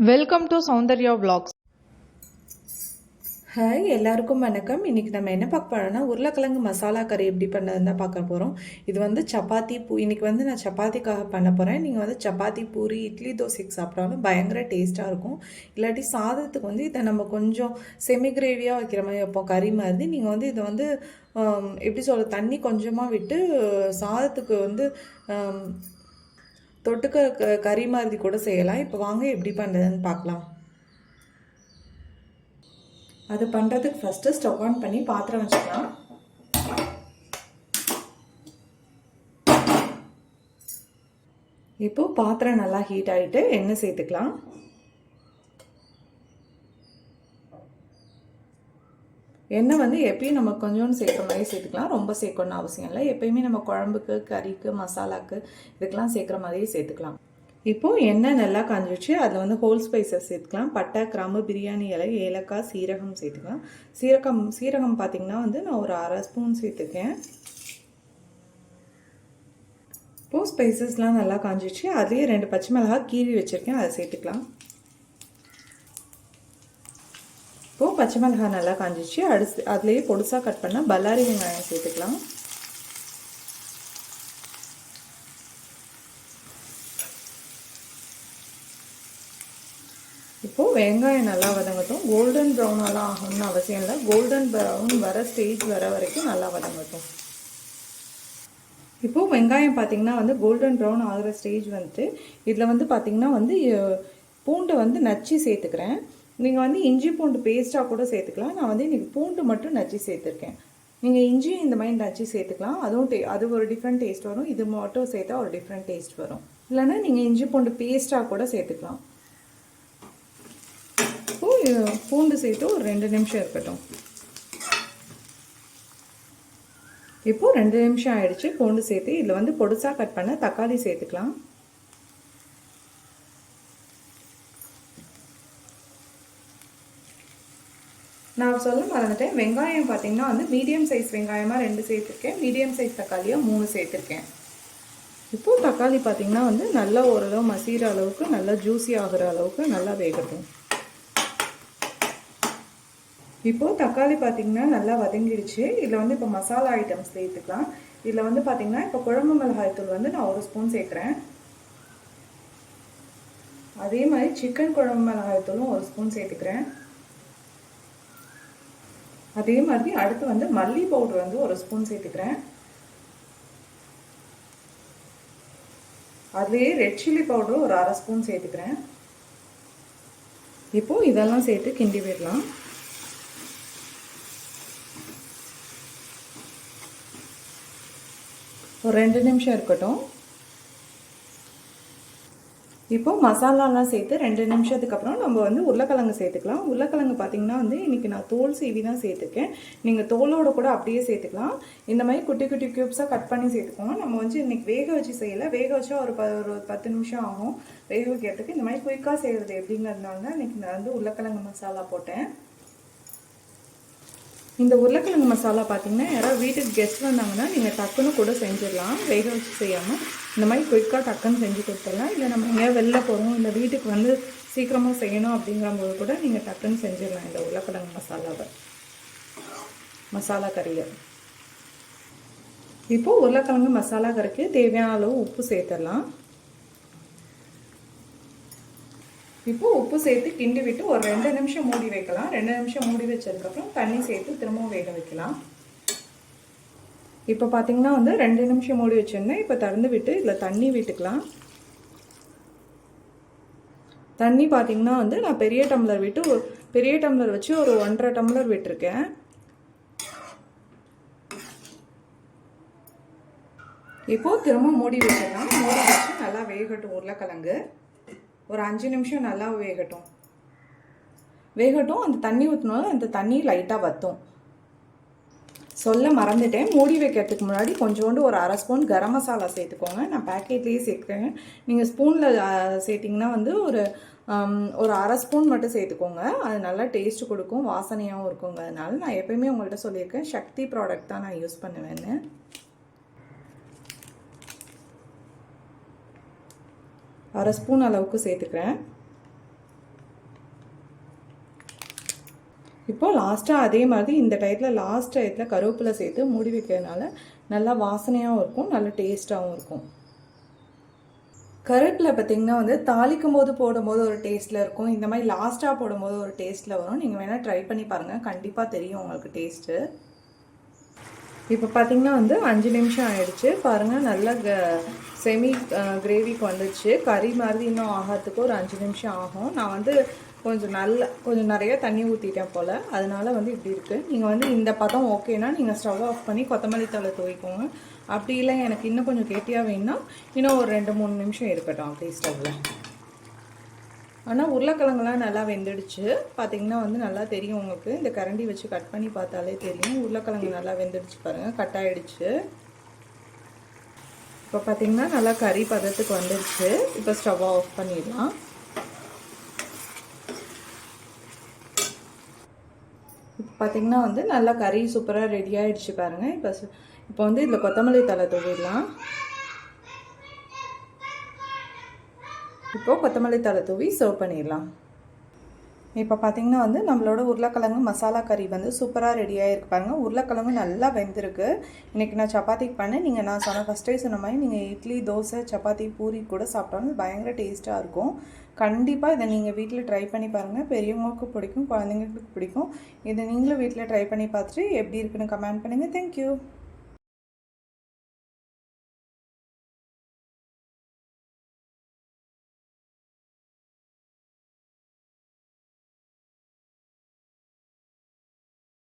Welcome to Soundarya vlogs. Hi எல்லாருக்கும் வணக்கம். இன்றைக்கி நம்ம என்ன பார்க்க போகிறோம்னா உருளைக்கிழங்கு மசாலா கறி எப்படி பண்ணதுன்னு தான் பார்க்க போகிறோம். இது வந்து சப்பாத்தி இன்றைக்கி வந்து நான் சப்பாத்திக்காக பண்ண போகிறேன். நீங்கள் வந்து சப்பாத்தி பூரி இட்லி தோசைக்கு சாப்பிட்டாலும் பயங்கர டேஸ்ட்டாக இருக்கும். இல்லாட்டி சாதத்துக்கு வந்து இதை நம்ம கொஞ்சம் செமி கிரேவியாக வைக்கிற மாதிரி வைப்போம், கறி மாதிரி. நீங்கள் வந்து இதை வந்து எப்படி சொல்ல, தண்ணி கொஞ்சமாக விட்டு சாதத்துக்கு வந்து தொட்டுக்க கறி மாதிரி கூட செய்யலாம். இப்போ வாங்க எப்படி பண்ணுறதுன்னு பார்க்கலாம். அது பண்ணுறதுக்கு ஃபஸ்ட்டு ஸ்டவ் ஆன் பண்ணி பாத்திரம் வச்சுக்கலாம். இப்போது பாத்திரம் நல்லா ஹீட் ஆகிட்டு எண்ணெய் சேர்த்துக்கலாம். எண்ணெய் வந்து எப்பயும் நம்ம கொஞ்சோண்டு சேர்க்குற மாதிரி சேர்த்துக்கலாம், ரொம்ப சேர்க்கணும்னு அவசியம் இல்லை. எப்பயுமே நம்ம குழம்புக்கு கறிக்கு மசாலாக்கு இதுக்கெல்லாம் சேர்க்குற மாதிரியே சேர்த்துக்கலாம். இப்போது எண்ணெய் நல்லா காஞ்சிச்சு. அதில் வந்து ஹோல் ஸ்பைசஸ் சேர்த்துக்கலாம். பட்டை, கிராம்பு, பிரியாணி இலை, ஏலக்காய், சீரகம் சேர்த்துக்கலாம். சீரகம் பார்த்திங்கன்னா வந்து நான் ஒரு 1/2 ஸ்பூன் சேர்த்துக்கேன். இப்போது ஸ்பைசஸ்லாம் நல்லா காஞ்சிச்சு. அதுலேயே 2 பச்சை மிளகாய் கீறி வச்சுருக்கேன், அதை சேர்த்துக்கலாம். இப்போது பச்சை மிளகாய் நல்லா காஞ்சிச்சு. அதுலேயே பொடுசாக கட் பண்ணால் பல்லாரி வெங்காயம் சேர்த்துக்கலாம். இப்போது வெங்காயம் நல்லா வதங்கட்டும். கோல்டன் ப்ரௌனெல்லாம் ஆகணும்னு அவசியம் இல்லை. கோல்டன் ப்ரௌன் வர ஸ்டேஜ் வர வரைக்கும் நல்லா வதங்கட்டும். இப்போது வெங்காயம் பார்த்திங்கன்னா வந்து கோல்டன் ப்ரௌன் ஆகிற ஸ்டேஜ் வந்துட்டு இதில் வந்து பார்த்திங்கன்னா வந்து பூண்டை வந்து நச்சு சேர்த்துக்கிறேன். நீங்கள் வந்து இஞ்சி பூண்டு பேஸ்ட்டாக கூட சேர்த்துக்கலாம். நான் வந்து இன்றைக்கி பூண்டு மட்டும் நச்சு சேர்த்துருக்கேன். நீங்கள் இஞ்சியும் இந்த மாதிரி நச்சு சேர்த்துக்கலாம். அது ஒரு டிஃப்ரெண்ட் டேஸ்ட் வரும். இது மட்டும் சேர்த்தா ஒரு டிஃப்ரெண்ட் டேஸ்ட் வரும். இல்லைன்னா நீங்கள் இஞ்சி பூண்டு பேஸ்ட்டாக கூட சேர்த்துக்கலாம். பூண்டு சேர்த்து ஒரு 2 நிமிஷம் இருக்கட்டும். இப்போது 2 நிமிஷம் ஆயிடுச்சு. பூண்டு சேர்த்து இதில் வந்து பொடுசாக கட் பண்ண தக்காளி சேர்த்துக்கலாம். நான் சொல்ல மறந்துட்டேன், வெங்காயம் பார்த்தீங்கன்னா வந்து மீடியம் சைஸ் வெங்காயமாக 2 சேர்த்துருக்கேன், மீடியம் சைஸ் தக்காளியாக 3 சேர்த்துருக்கேன். இப்போது தக்காளி பார்த்திங்கன்னா வந்து நல்லா ஓரளவு மசிகிற அளவுக்கு, நல்லா ஜூஸி ஆகிற அளவுக்கு நல்லா வேகட்டும். இப்போது தக்காளி பார்த்திங்கன்னா நல்லா வதங்கிடுச்சு. இதில் வந்து இப்போ மசாலா ஐட்டம்ஸ் சேர்த்துக்கலாம். இதில் வந்து பார்த்திங்கன்னா இப்போ குழம்பு மிளகாய்த்தூள் வந்து நான் 1 ஸ்பூன் சேர்க்குறேன். அதே மாதிரி சிக்கன் குழம்பு மிளகாய்த்தூளும் 1 ஸ்பூன் சேர்த்துக்கிறேன். அதே மாதிரி அடுத்து வந்து மல்லி பவுடர் வந்து 1 ஸ்பூன் சேர்த்துக்கிறேன். அதுலேயே ரெட் சில்லி பவுடர் ஒரு 1/2 ஸ்பூன் சேர்த்துக்கிறேன். இப்போது இதெல்லாம் சேர்த்து கிண்டி விடலாம். ஒரு 2 நிமிஷம் இருக்கட்டும். இப்போது மசாலாலாம் சேர்த்து 2 நிமிஷத்துக்கு அப்புறம் நம்ம வந்து உருளைக்கிழங்கு சேர்த்துக்கலாம். உருளைக்கிழங்கு பார்த்திங்கன்னா வந்து இன்றைக்கி நான் தோல் சீவி தான் சேர்த்துருக்கேன். நீங்கள் தோலோடு கூட அப்படியே சேர்த்துக்கலாம். இந்த மாதிரி குட்டி குட்டி க்யூப்ஸாக கட் பண்ணி சேர்த்துக்கோங்க. நம்ம வந்து இன்றைக்கி வேக வச்சு செய்யலை. வேக வச்சா ஒரு 10 நிமிஷம் ஆகும் வேக வைக்கிறதுக்கு. இந்த மாதிரி குயிக்காக செய்கிறது எப்படிங்கிறதுனால தான் இன்றைக்கி நான் வந்து உருளைக்கிழங்கு மசாலா போட்டேன். இந்த உருளைக்கிழங்கு மசாலா பார்த்திங்கன்னா யாராவது வீட்டுக்கு கெஸ்ட் வந்தாங்கன்னா நீங்கள் டக்குன்னு கூட செஞ்சிடலாம். வேக வச்சு செய்யாமல் இந்த மாதிரி குயிக்காக டக்குன்னு செஞ்சு கொடுத்துடலாம். இல்லை நம்ம எங்கேயாவது வெளில போகிறோம், இல்லை வீட்டுக்கு வந்து சீக்கிரமாக செய்யணும் அப்படிங்கும்போது கூட நீங்கள் டக்குன்னு செஞ்சிடலாம் இந்த உருளைக்கிழங்கு மசாலா கறியை. இப்போது உருளைக்கிழங்கு மசாலா கறிக்கு தேவையான அளவு உப்பு சேர்த்துடலாம். இப்போது உப்பு சேர்த்து கிண்டி விட்டு ஒரு 2 நிமிஷம் மூடி வைக்கலாம். 2 நிமிஷம் மூடி வச்சதுக்கப்புறம் தண்ணி சேர்த்து திரும்பவும் வேக வைக்கலாம். இப்போ பார்த்திங்கன்னா வந்து 2 நிமிஷம் மூடி வச்சுருந்தேன். இப்போ திறந்து விட்டு இதில் தண்ணி விட்டுக்கலாம். தண்ணி பார்த்திங்கன்னா வந்து நான் பெரிய டம்ளர் வச்சு ஒரு 1.5 டம்ளர் விட்டுருக்கேன். இப்போது திரும்ப மூடி வச்சிடலாம். மூடி வச்சு நல்லா வேகட்டும். உருளைக்கிழங்கு ஒரு 5 நிமிஷம் நல்லா வேகட்டும். அந்த தண்ணி ஊற்றினாலும் அந்த தண்ணி லைட்டாக வற்றும். சொல்ல மறந்துட்டேன், மூடி வைக்கிறதுக்கு முன்னாடி கொஞ்சோண்டு ஒரு 1/2 ஸ்பூன் கரம் மசாலா சேர்த்துக்கோங்க. நான் பேக்கெட்லேயே சேர்க்குறேன். நீங்கள் ஸ்பூனில் சேர்த்திங்கன்னா வந்து ஒரு 1/2 ஸ்பூன் மட்டும் சேர்த்துக்கோங்க. அது நல்லா டேஸ்ட்டு கொடுக்கும், வாசனையாகவும் இருக்குங்க. அதனால நான் எப்போயுமே உங்கள்கிட்ட சொல்லியிருக்கேன், சக்தி ப்ராடக்ட் தான் நான் யூஸ் பண்ணுவேன்னு. 1/2 ஸ்பூன் அளவுக்கு சேர்த்துக்கிறேன். இப்போ லாஸ்ட்டாக அதே மாதிரி இந்த லாஸ்ட் டயத்தில் கருவேப்பிலை சேர்த்து மூடி வைக்கிறதுனால நல்லா வாசனையாகவும் இருக்கும், நல்ல டேஸ்ட்டாகவும் இருக்கும். கருவேப்பிலை பார்த்திங்கன்னா வந்து தாளிக்கும் போது போடும்போது ஒரு டேஸ்ட்டில் இருக்கும், இந்த மாதிரி லாஸ்ட்டாக போடும்போது ஒரு டேஸ்ட்டில் வரும். நீங்கள் வேணால் ட்ரை பண்ணி பாருங்கள், கண்டிப்பாக தெரியும் உங்களுக்கு டேஸ்ட்டு. இப்போ பார்த்திங்கன்னா வந்து 5 நிமிஷம் ஆயிடுச்சு பாருங்கள், நல்லா செமி கிரேவிக்கு வந்துடுச்சு. கறி மாதிரி இன்னும் ஆகிறதுக்கு ஒரு 5 நிமிஷம் ஆகும். நான் வந்து கொஞ்சம் நிறைய தண்ணி ஊற்றிட்டேன் போல், அதனால வந்து இப்படி இருக்குது. நீங்கள் வந்து இந்த பதம் ஓகேனா நீங்கள் ஸ்டவ் ஆஃப் பண்ணி கொத்தமல்லி தழை துவைக்கோங்க. அப்படி இல்லை எனக்கு இன்னும் கொஞ்சம் கெட்டியாக வேணும்னா இன்னும் ஒரு 2-3 நிமிஷம் இருக்கட்டும் அப்படியே ஸ்டவ்வில். ஆனால் உருளைக்கிழங்குலாம் நல்லா வெந்துடுச்சு. பார்த்திங்கன்னா வந்து நல்லா தெரியும் உங்களுக்கு, இந்த கரண்டி வச்சு கட் பண்ணி பார்த்தாலே தெரியும் உருளைக்கிழங்கு நல்லா வெந்துடுச்சு பாருங்கள், கட் ஆகிடுச்சு. இப்போ பார்த்திங்கன்னா நல்லா கறி பதத்துக்கு வந்துடுச்சு. இப்போ ஸ்டவ் ஆஃப் பண்ணிடலாம். இப்போ பார்த்திங்கன்னா வந்து நல்லா கறி சூப்பராக ரெடி ஆகிடுச்சு பாருங்கள். இப்போ வந்து இதில் கொத்தமல்லி தழை தூவிடலாம். இப்போது கொத்தமல்லி தழை தூவி சர்வ் பண்ணிடலாம். இப்போ பார்த்திங்கன்னா வந்து நம்மளோட உருளைக்கிழங்கு மசாலா கறி வந்து சூப்பராக ரெடி ஆகிருக்கு பாருங்கள். உருளைக்கிழங்கு நல்லா வெந்திருக்கு. இன்றைக்கி நான் சப்பாத்திக்கு பண்ணேன். நான் ஃபஸ்ட்டே சொன்ன மாதிரி நீங்கள் இட்லி, தோசை, சப்பாத்தி, பூரி கூட சாப்பிட்டாலும் பயங்கர டேஸ்ட்டாக இருக்கும். கண்டிப்பாக இதை நீங்கள் வீட்டில் ட்ரை பண்ணி பாருங்கள். பெரியவங்களுக்கு பிடிக்கும், குழந்தைங்களுக்கு பிடிக்கும். இதை நீங்களும் வீட்டில் ட்ரை பண்ணி பார்த்துட்டு எப்படி இருக்குன்னு கமெண்ட் பண்ணுங்கள். தேங்க்யூ.